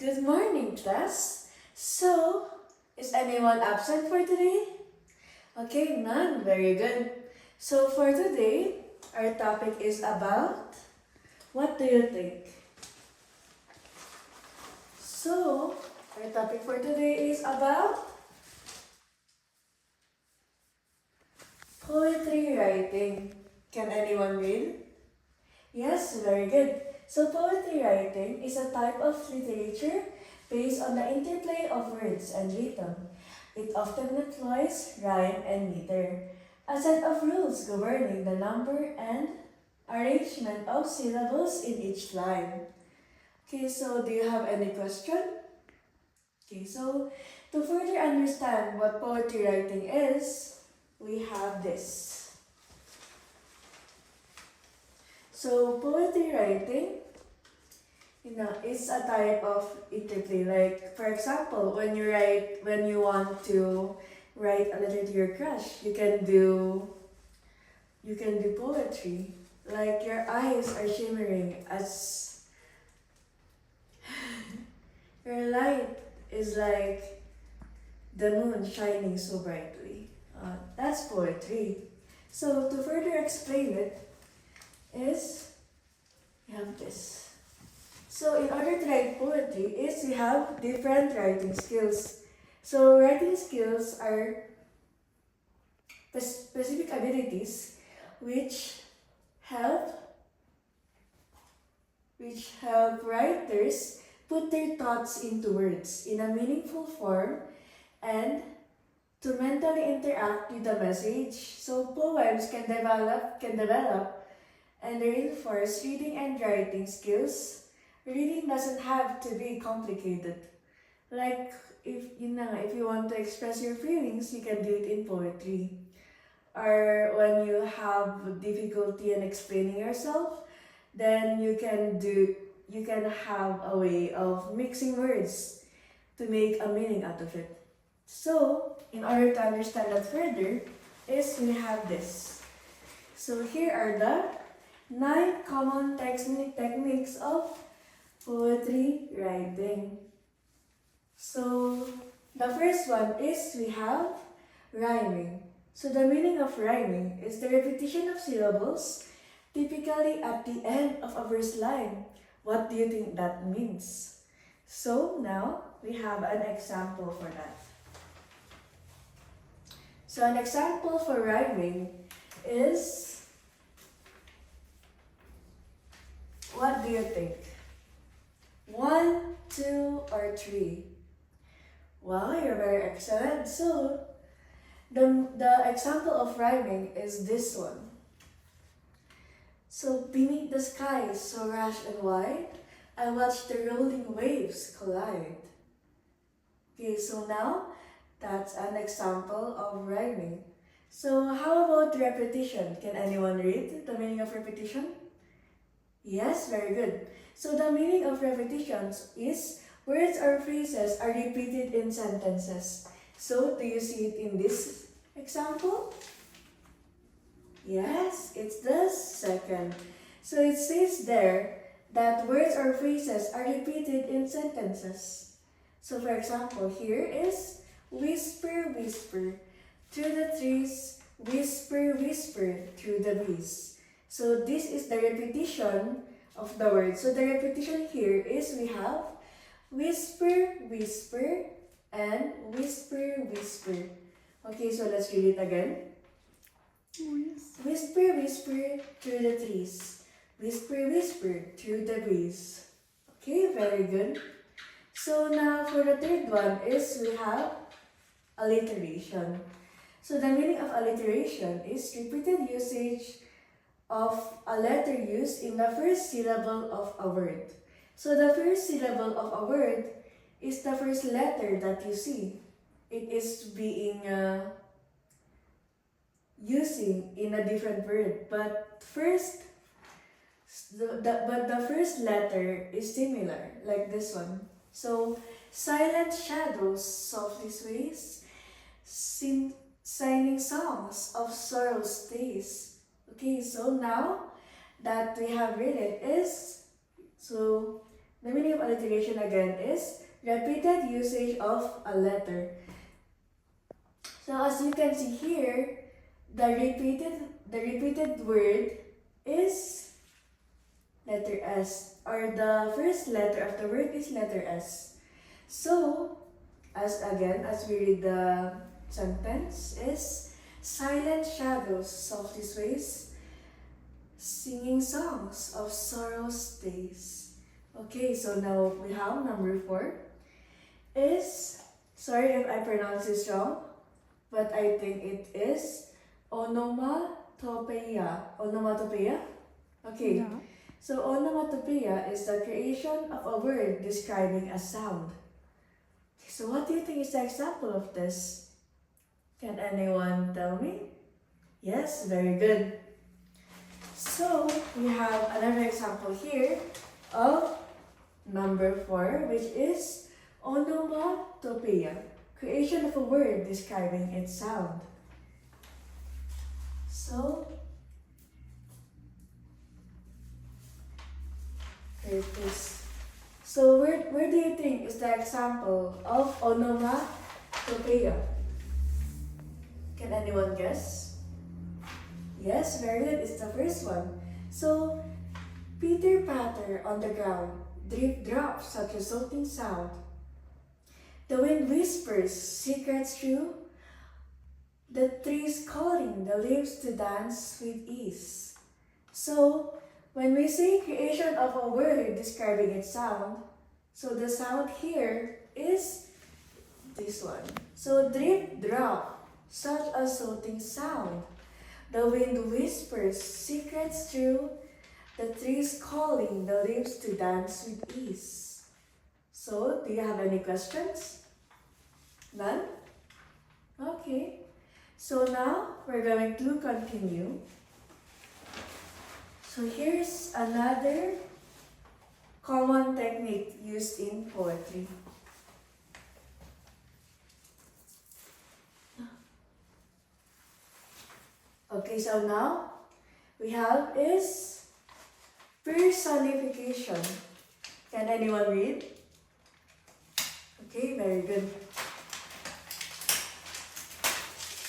Good morning, class. So, is anyone absent for today? Okay, none. Very good. So, for today, our topic is about what do you think? So, our topic for today is about poetry writing. Can anyone read? Yes, very good. So poetry writing is a type of literature based on the interplay of words and rhythm. It often employs rhyme and meter, a set of rules governing the number and arrangement of syllables in each line. Okay, so do you have any question? Okay, so to further understand what poetry writing is, we have this. So poetry writing, it's a type of interplay. Like for example, when you want to write a letter to your crush, you can do poetry. Like your eyes are shimmering as your light is like the moon shining so brightly. That's poetry. So to further explain it is we have this. So in order to write poetry is we have different writing skills. So writing skills are specific abilities which help writers put their thoughts into words in a meaningful form and to mentally interact with the message. So poems can develop and reinforce reading and writing skills. Reading doesn't have to be complicated. Like if you want to express your feelings, you can do it in poetry. Or when you have difficulty in explaining yourself, then you can have a way of mixing words to make a meaning out of it. So, in order to understand that further, is we have this. So here are the 9 common techniques of poetry writing. So the first one is we have rhyming. So the meaning of rhyming is the repetition of syllables, typically at the end of a verse line. What do you think that means? So now we have an example for that. So an example for rhyming is, what do you think? 1, 2, or 3? Wow, you're very excellent. So the example of rhyming is this one. So beneath the sky so rash and wide, I watch the rolling waves collide. Okay, so now that's an example of rhyming. So how about repetition? Can anyone read the meaning of repetition? Yes, very good. So the meaning of repetitions is words or phrases are repeated in sentences. So do you see it in this example? Yes, it's the second. So it says there that words or phrases are repeated in sentences. So for example, here is whisper, whisper through the trees, whisper, whisper through the breeze. So this is the repetition of the word. So the repetition here is we have whisper, whisper, and whisper, whisper. Okay, so let's read it again. Whisper, whisper through the trees. Whisper, whisper through the breeze. Okay, very good. So now for the third one is we have alliteration. So the meaning of alliteration is repeated usage of a letter used in the first syllable of a word. So the first syllable of a word is the first letter that you see. It is being using in a different word, but the first letter is similar, like this one. So silent shadows softly sways, singing songs of sorrow's days. Okay, so now that we have read it is, so The meaning of alliteration again is repeated usage of a letter. So as you can see here, the repeated word is letter S, or the first letter of the word is letter S. So as we read the sentence is silent shadows softly sways, singing songs of sorrow's days. Okay, so now we have number 4 is, sorry if I pronounce this wrong, but I think it is onomatopoeia. Onomatopoeia? Okay. Yeah. So onomatopoeia is the creation of a word describing a sound. So what do you think is the example of this? Can anyone tell me? Yes, very good. So we have another example here of number 4, which is onomatopoeia, creation of a word describing its sound. So here it is. So where do you think is the example of onomatopoeia? Can anyone guess? Yes, very good. It's the first one. So pitter patter on the ground, drip drops such a soaking sound. The wind whispers secrets through the trees, calling the leaves to dance with ease. So when we say creation of a word describing its sound, so the sound here is this one. So drip drop, such a soothing sound. The wind whispers secrets through the trees, calling the leaves to dance with ease. So do you have any questions? None? Okay. So now we're going to continue. So here's another common technique used in poetry. Okay, so now we have is personification. Can anyone read? Okay, very good.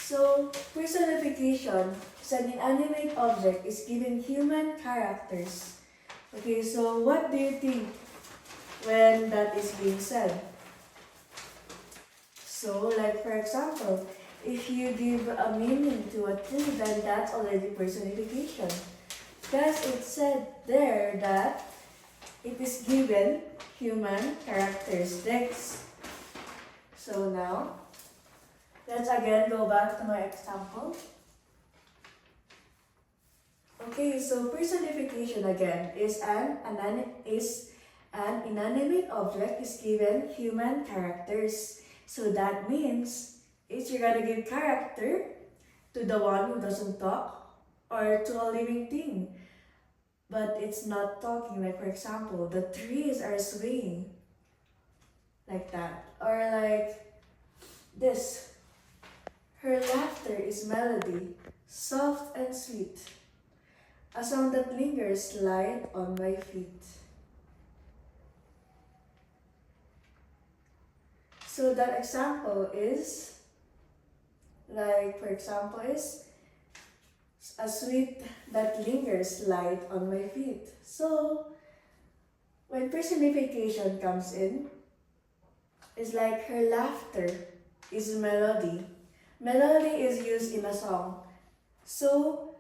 So personification is an inanimate object is given human characters. Okay, so what do you think when that is being said? So like for example, if you give a meaning to a tree, then that's already personification. Because it said there that it is given human characteristics. So now, let's again go back to my example. Okay, so personification again is an inanimate object is given human characters. So that means you're gonna give character to the one who doesn't talk or to a living thing, but it's not talking. Like for example, the trees are swaying like that, or like this. Her laughter is melody, soft and sweet, a sound that lingers light on my feet. So that example is, like for example, is a sweet that lingers light on my feet. So when personification comes in, it's like her laughter is melody. Melody is used in a song. So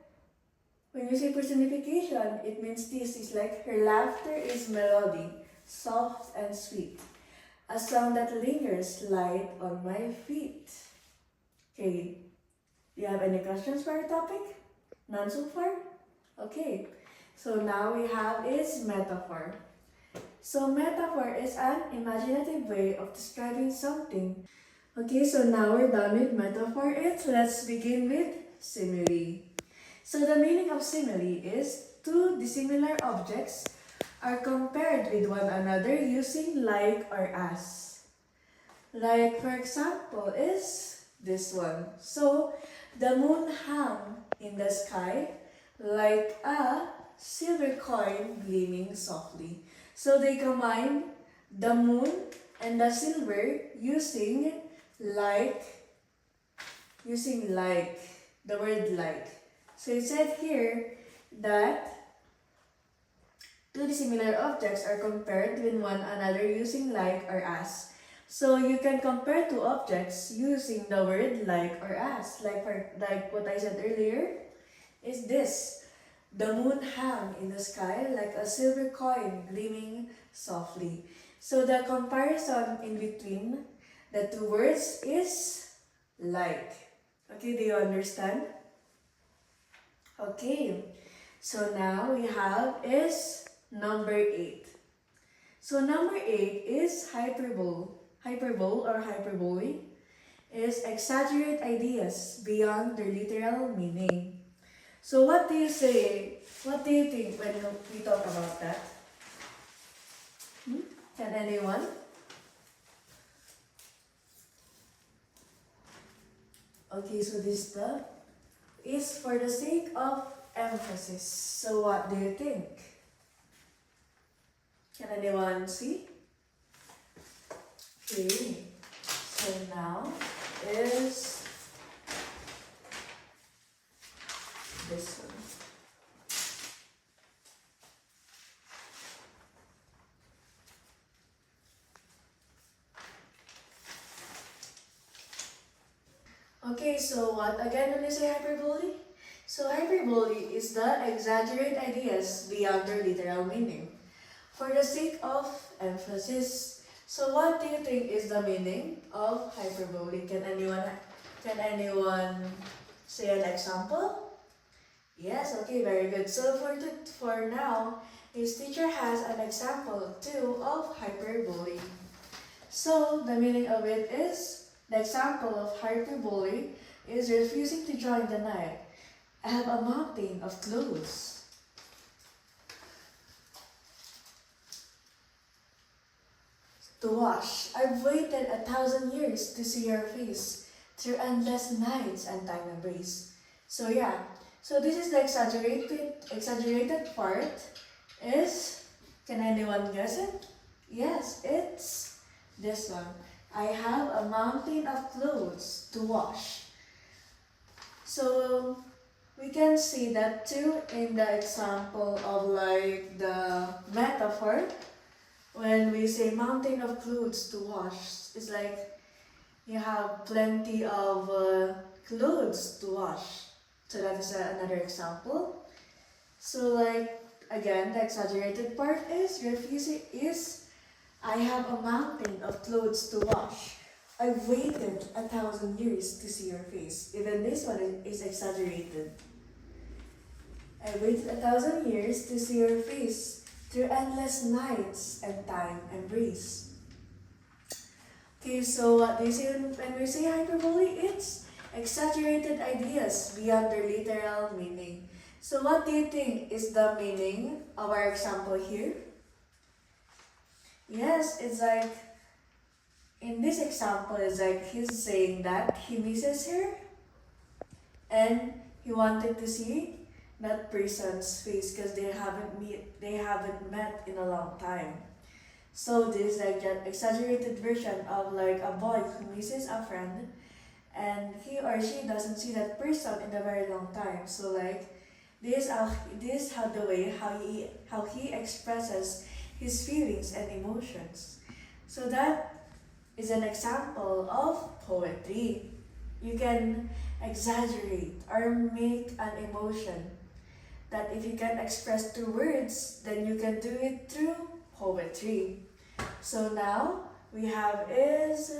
when you say personification, it means this is like her laughter is melody, soft and sweet, a sound that lingers light on my feet. Okay, do you have any questions for our topic? None so far? Okay, so now we have is metaphor. So metaphor is an imaginative way of describing something. Okay, so now we're done with metaphor. Let's begin with simile. So the meaning of simile is two dissimilar objects are compared with one another using like or as. Like for example is this one. So the moon hung in the sky like a silver coin gleaming softly. So they combine the moon and the silver using like, the word like. So it said here that two dissimilar objects are compared with one another using like or as. So you can compare two objects using the word like or as. Like what I said earlier is this. The moon hung in the sky like a silver coin gleaming softly. So the comparison in between the two words is like. Okay, do you understand? Okay, so now we have is number 8. So number 8 is hyperbole. Hyperbole or hyperbole is exaggerate ideas beyond their literal meaning. So what do you say? What do you think when we talk about that? Can anyone? Okay, so this the is for the sake of emphasis. So what do you think? Can anyone see? Okay, so now is this one. Okay, so what again when you say hyperbole? So hyperbole is the exaggerate ideas beyond their literal meaning for the sake of emphasis. So what do you think is the meaning of hyperbole? Can anyone say an example? Yes, okay, very good. So for now, his teacher has an example too of hyperbole. So the meaning of it is, the example of hyperbole is refusing to join the night. I have a mountain of clothes to wash. I've waited 1,000 years to see your face through endless nights and time embrace. So yeah, so this is the exaggerated part is, can anyone guess it? Yes, it's this one. I have a mountain of clothes to wash. So we can see that too in the example of like the metaphor. When we say mountain of clothes to wash, it's like you have plenty of clothes to wash. So that is another example. So like again, the exaggerated part is refusing is I have a mountain of clothes to wash. I've waited 1,000 years to see your face. Even this one is exaggerated. I waited 1,000 years to see your face through endless nights and time embrace. Okay, so what do you say when we say hyperbole? It's exaggerated ideas beyond their literal meaning. So what do you think is the meaning of our example here? Yes, it's like, in this example, it's like he's saying that he misses her and he wanted to see that person's face because they haven't met in a long time. So this is like an exaggerated version of like a boy who misses a friend and he or she doesn't see that person in a very long time. So like this is how the way how he expresses his feelings and emotions. So that is an example of poetry. You can exaggerate or make an emotion that if you can express through words, then you can do it through poetry. So now we have is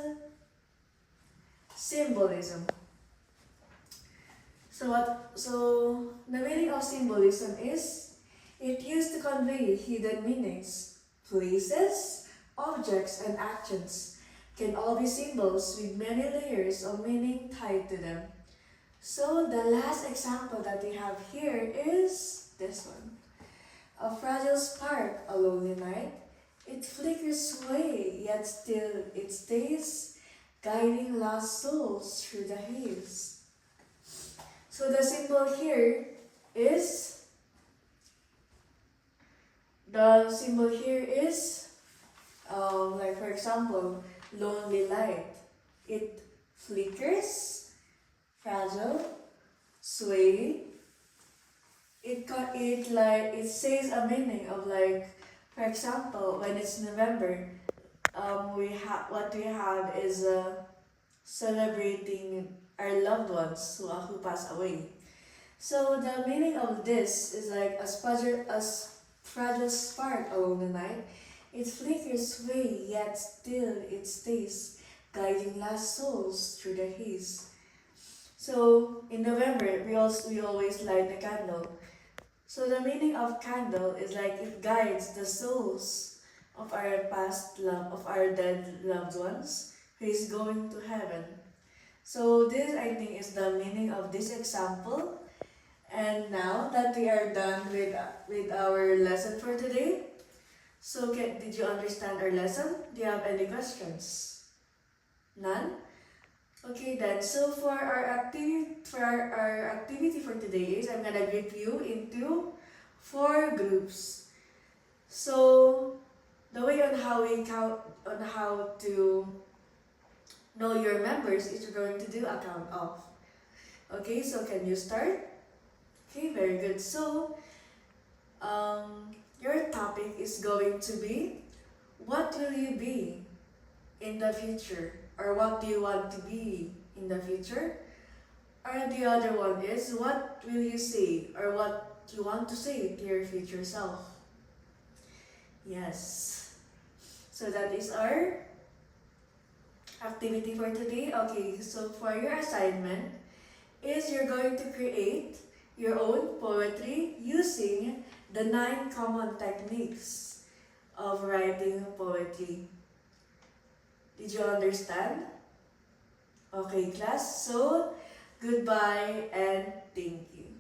symbolism. So the meaning of symbolism is it used to convey hidden meanings. Places, objects, and actions can all be symbols with many layers of meaning tied to them. So the last example that we have here is this one. A fragile spark, a lonely night. It flickers away, yet still it stays, guiding lost souls through the haze. So the symbol here is The symbol here is, like for example, lonely light. It flickers, fragile, sway. It says a meaning of, like, for example, when it's November, what we have is celebrating our loved ones who passed away. So the meaning of this is like as fragile spark along the night. It flickers away, yet still it stays, guiding lost souls through the haze. So in November, we always light the candle. So the meaning of candle is like it guides the souls of our of our dead loved ones who is going to heaven. So this, I think, is the meaning of this example. And now that we are done with our lesson for today, so did you understand our lesson? Do you have any questions? None? Okay then, so for our activity for today is I'm gonna group you into 4 groups. So the way on how we count on how to know your members is you're going to do a count off. Okay, so can you start? Okay, very good. So your topic is going to be, what will you be in the future? Or what do you want to be in the future? Or the other one is, what will you say? Or what you want to say to your future self? Yes. So that is our activity for today. Okay, so for your assignment is you're going to create your own poetry using the 9 common techniques of writing poetry. Did you understand? Okay, class. So, goodbye and thank you.